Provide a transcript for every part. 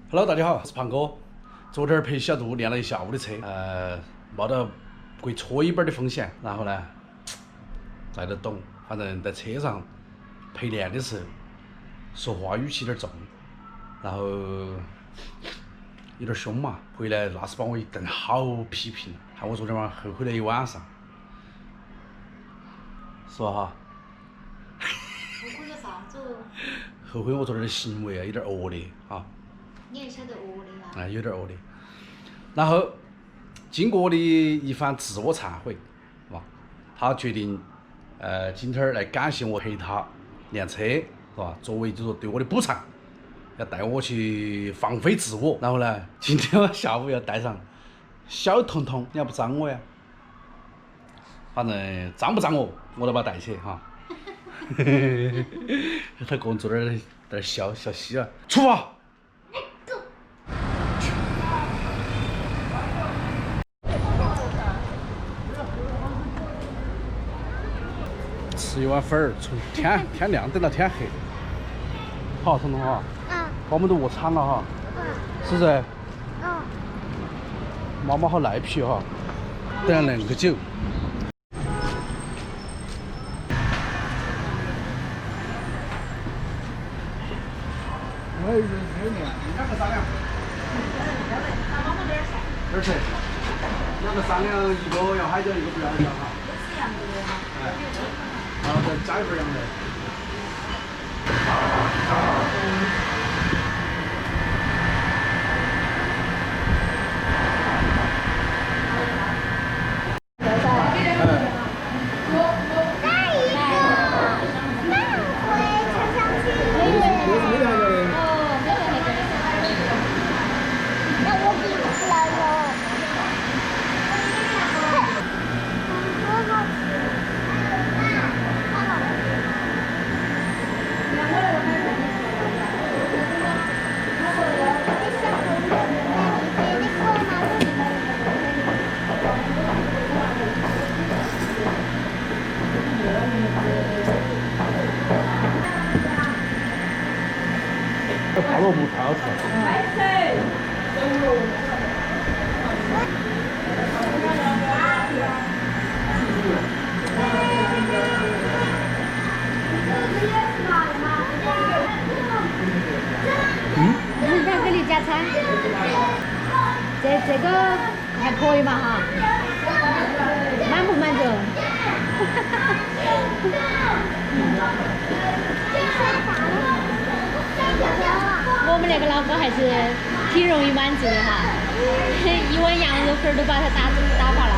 Hello，大家好，我是胖哥。昨天陪小杜练了一下午的车，冒着跪搓衣板的风险，然后呢，大家都懂，反正在车上陪练的时候，说话语气有点重，然后有点凶嘛。回来那是把我一顿好批评，害我昨天晚上后悔了一晚上。说哈，后悔了啥子？后悔我昨天的行为啊，有点恶劣啊。你还晓得恶劣啊？有点恶劣。然后经过的一番自我忏悔，是吧？他决定，今天儿来感谢我陪他练车，是吧？作为就说对我的补偿，要带我去放飞自我。然后呢，今天我下午要带上小彤彤，你要不张我呀？反正张不张我都把他带去哈。他个人坐在那儿在那儿笑嘻啊，出发！吃一碗粉儿，从天亮等到天黑。好，彤彤哈，把我们都饿惨了哈，是不是？妈妈好赖皮哈，等了那么久。我有2个3两。点儿菜？2个3两，一个要海椒，一个不要海椒哈。都是羊肉吗？然后再加一份羊肉。泡萝卜太好吃了。想给你加餐。这个还可以嘛哈？满不满足？我们那个老公还是挺容易满足的哈，一碗羊肉粉都把他打发了。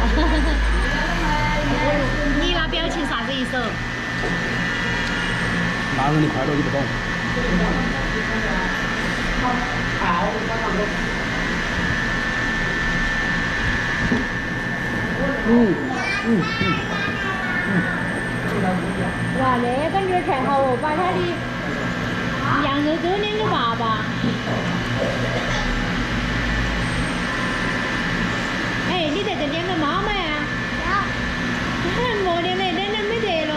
你那表情啥子意思？男人的快乐你不懂。哇，那个女儿太好哦，把她的羊肉都两个爸爸。哎，你在这两个妈妈呀？没两嘞，两没得了。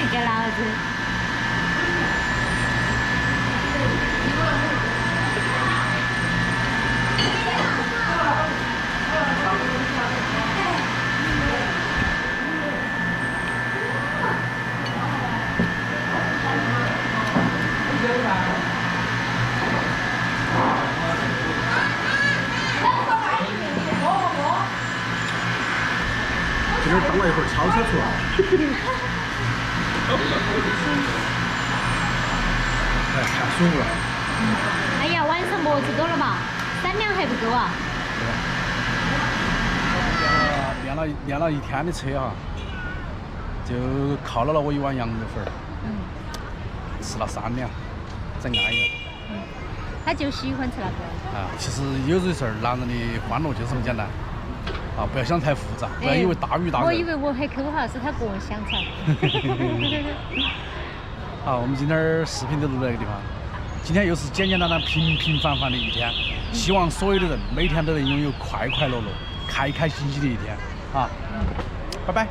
给老子。今天当了一会儿超车出来。太舒服了。哎呀，晚上么子多了嘛，3两还不够啊？练了一天的车哈，就犒劳了我一碗羊肉粉儿，吃了3两，真安逸了。他就喜欢吃那个。啊，其实有些事儿，男人的欢乐就是这么简单。啊，不要想太复杂，不要以为大鱼大肉。我以为我很抠哈，是他个人想尝。好，我们今天视频就录到这个地方。今天又是简简单单、平平凡凡的一天，希望所有的人每天都能拥有快快乐乐、开开心心的一天。啊，拜拜。